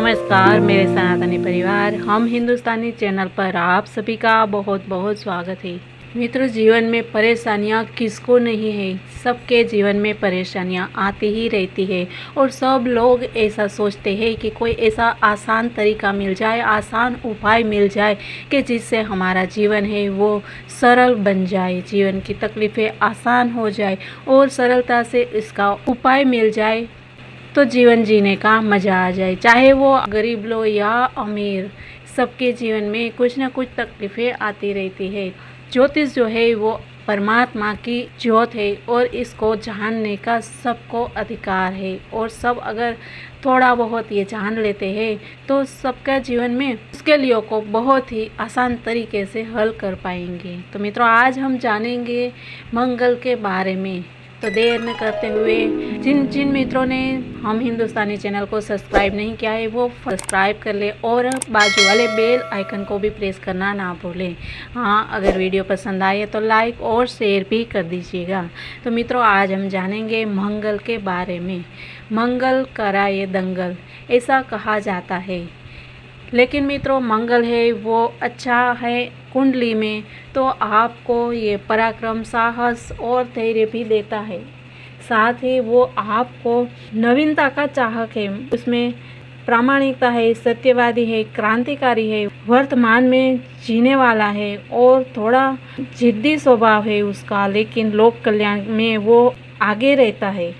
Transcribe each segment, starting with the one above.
नमस्कार मेरे सनातनी परिवार, हम हिंदुस्तानी चैनल पर आप सभी का बहुत बहुत स्वागत है। मित्रों, जीवन में परेशानियां किसको नहीं है। सबके जीवन में परेशानियां आती ही रहती है और सब लोग ऐसा सोचते हैं कि कोई ऐसा आसान तरीका मिल जाए, आसान उपाय मिल जाए कि जिससे हमारा जीवन है वो सरल बन जाए, जीवन की तकलीफ़ें आसान हो जाए और सरलता से इसका उपाय मिल जाए तो जीवन जीने का मज़ा आ जाए। चाहे वो गरीब लोग या अमीर, सबके जीवन में कुछ ना कुछ तकलीफ़ें आती रहती है। ज्योतिष जो है वो परमात्मा की ज्योत है और इसको जानने का सबको अधिकार है और सब अगर थोड़ा बहुत ये जान लेते हैं तो सबका जीवन में मुश्किलों को बहुत ही आसान तरीके से हल कर पाएंगे। तो मित्रों, आज हम जानेंगे मंगल के बारे में। तो देर न करते हुए जिन मित्रों ने हम हिंदुस्तानी चैनल को सब्सक्राइब नहीं किया है वो सब्सक्राइब कर ले और बाजू वाले बेल आइकन को भी प्रेस करना ना भूलें। हाँ, अगर वीडियो पसंद आए तो लाइक और शेयर भी कर दीजिएगा। तो मित्रों, आज हम जानेंगे मंगल के बारे में। मंगल कराए दंगल, ऐसा कहा जाता है। लेकिन मित्रों, मंगल है वो अच्छा है कुंडली में तो आपको ये पराक्रम, साहस और धैर्य भी देता है। साथ ही वो आपको नवीनता का चाहक है, उसमें प्रामाणिकता है, सत्यवादी है, क्रांतिकारी है, वर्तमान में जीने वाला है और थोड़ा जिद्दी स्वभाव है उसका, लेकिन लोक कल्याण में वो आगे रहता है।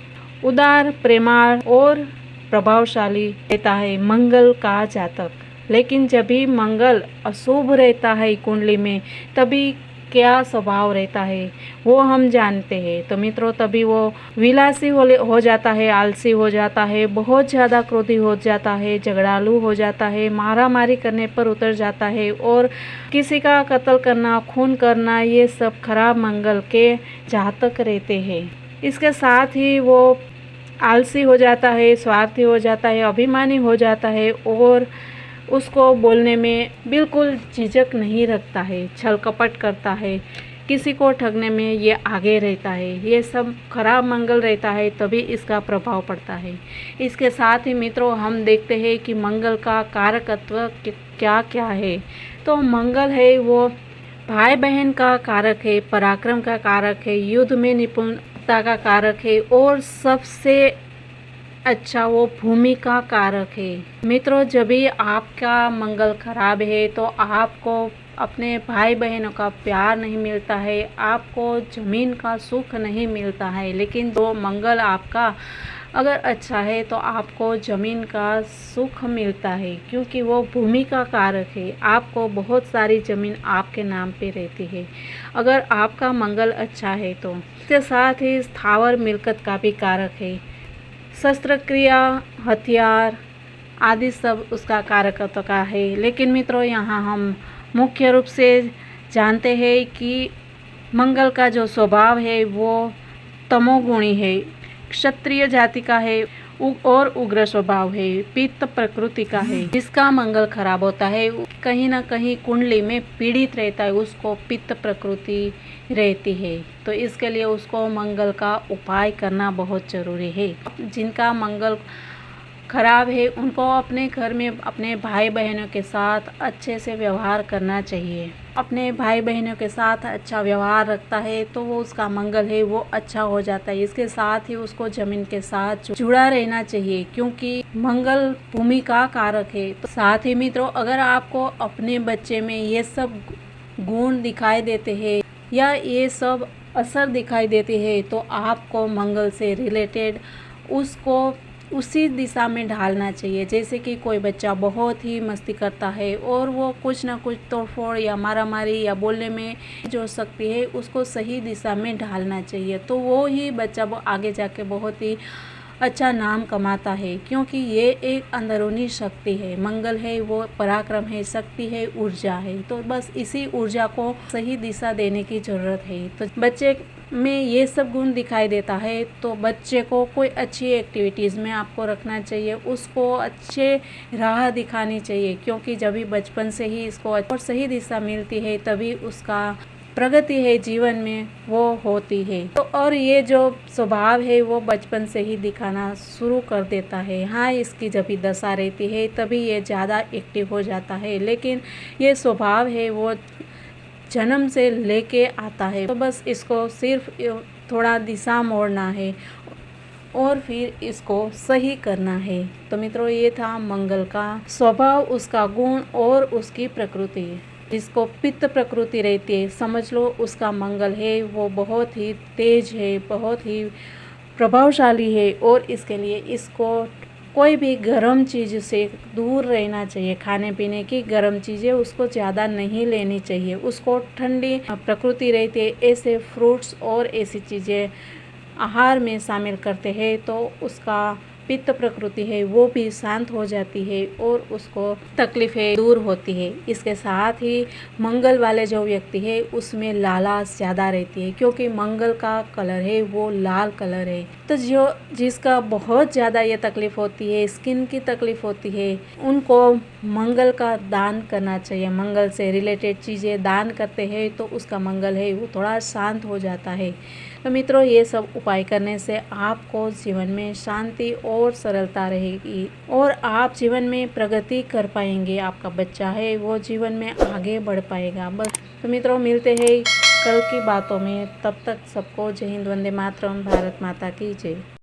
उदार, प्रेमाळ और प्रभावशाली रहता है मंगल का जातक। लेकिन जब भी मंगल अशुभ रहता है कुंडली में तभी क्या स्वभाव रहता है वो हम जानते हैं। तो मित्रों, तभी वो विलासी हो जाता है, आलसी हो जाता है, बहुत ज़्यादा क्रोधी हो जाता है, झगड़ालू हो जाता है, मारा मारी करने पर उतर जाता है और किसी का कत्ल करना, खून करना, ये सब खराब मंगल के जातक रहते हैं। इसके साथ ही वो आलसी हो जाता है, स्वार्थी हो जाता है, अभिमानी हो जाता है और उसको बोलने में बिल्कुल झिझक नहीं रखता है, छल कपट करता है, किसी को ठगने में ये आगे रहता है। ये सब खराब मंगल रहता है तभी इसका प्रभाव पड़ता है। इसके साथ ही मित्रों, हम देखते हैं कि मंगल का कारकत्व क्या क्या है। तो मंगल है वो भाई बहन का कारक है, पराक्रम का कारक है, युद्ध में निपुणता का कारक है और सबसे अच्छा वो भूमि का कारक है। मित्रों, जब भी आपका मंगल खराब है तो आपको अपने भाई बहनों का प्यार नहीं मिलता है, आपको ज़मीन का सुख नहीं मिलता है। लेकिन जो मंगल आपका अगर अच्छा है तो आपको ज़मीन का सुख मिलता है, क्योंकि वो भूमि का कारक है। आपको बहुत सारी ज़मीन आपके नाम पे रहती है अगर आपका मंगल अच्छा है तो। इसके साथ ही स्थावर मिल्कत का भी कारक है, शस्त्र क्रिया, हथियार आदि सब उसका कारकत्व का है। लेकिन मित्रों, यहाँ हम मुख्य रूप से जानते हैं कि मंगल का जो स्वभाव है वो तमोगुणी है, क्षत्रिय जाति का है और उग्र स्वभाव है, पित्त प्रकृति का है। जिसका मंगल खराब होता है कहीं ना कहीं कुंडली में पीड़ित रहता है, उसको पित्त प्रकृति रहती है। तो इसके लिए उसको मंगल का उपाय करना बहुत ज़रूरी है। जिनका मंगल खराब है उनको अपने घर में अपने भाई बहनों के साथ अच्छे से व्यवहार करना चाहिए। अपने भाई बहनों के साथ अच्छा व्यवहार रखता है तो वो उसका मंगल है वो अच्छा हो जाता है। इसके साथ ही उसको जमीन के साथ जुड़ा रहना चाहिए, क्योंकि मंगल भूमि का कारक है। तो साथ ही मित्रों, अगर आपको अपने बच्चे में ये सब गुण दिखाई देते हैं या ये सब असर दिखाई देते हैं तो आपको मंगल से रिलेटेड उसको उसी दिशा में ढालना चाहिए। जैसे कि कोई बच्चा बहुत ही मस्ती करता है और वो कुछ ना कुछ तोड़फोड़ या मारामारी या बोलने में जो शक्ति है उसको सही दिशा में ढालना चाहिए, तो वो ही बच्चा वो आगे जाके बहुत ही अच्छा नाम कमाता है, क्योंकि ये एक अंदरूनी शक्ति है। मंगल है वो पराक्रम है, शक्ति है, ऊर्जा है। तो बस इसी ऊर्जा को सही दिशा देने की ज़रूरत है। तो बच्चे में ये सब गुण दिखाई देता है तो बच्चे को कोई अच्छी एक्टिविटीज़ में आपको रखना चाहिए, उसको अच्छे राह दिखानी चाहिए, क्योंकि जब भी बचपन से ही इसको और सही दिशा मिलती है तभी उसका प्रगति है जीवन में वो होती है। तो और ये जो स्वभाव है वो बचपन से ही दिखाना शुरू कर देता है। हाँ, इसकी जब भी दशा रहती है तभी ये ज़्यादा एक्टिव हो जाता है, लेकिन ये स्वभाव है वो जन्म से लेके आता है। तो बस इसको सिर्फ थोड़ा दिशा मोड़ना है और फिर इसको सही करना है। तो मित्रों, ये था मंगल का स्वभाव, उसका गुण और उसकी प्रकृति। जिसको पित्त प्रकृति रहती है, समझ लो उसका मंगल है वो बहुत ही तेज है, बहुत ही प्रभावशाली है, और इसके लिए इसको कोई भी गर्म चीज़ से दूर रहना चाहिए। खाने पीने की गर्म चीज़ें उसको ज़्यादा नहीं लेनी चाहिए। उसको ठंडी प्रकृति रहती है, ऐसे फ्रूट्स और ऐसी चीज़ें आहार में शामिल करते हैं तो उसका पित्त प्रकृति है वो भी शांत हो जाती है और उसको तकलीफ़ें दूर होती है। इसके साथ ही मंगल वाले जो व्यक्ति है उसमें लालच ज़्यादा रहती है, क्योंकि मंगल का कलर है वो लाल कलर है। तो जो जिसका बहुत ज़्यादा ये तकलीफ़ होती है, स्किन की तकलीफ़ होती है, उनको मंगल का दान करना चाहिए। मंगल से रिलेटेड चीज़ें दान करते हैं तो उसका मंगल है वो थोड़ा शांत हो जाता है। तो मित्रों, ये सब उपाय करने से आपको जीवन में शांति और सरलता रहेगी और आप जीवन में प्रगति कर पाएंगे। आपका बच्चा है वो जीवन में आगे बढ़ पाएगा। बस तो मित्रों, मिलते हैं कल की बातों में। तब तक सबको जय हिंद, वंदे मातरम, भारत माता की जय।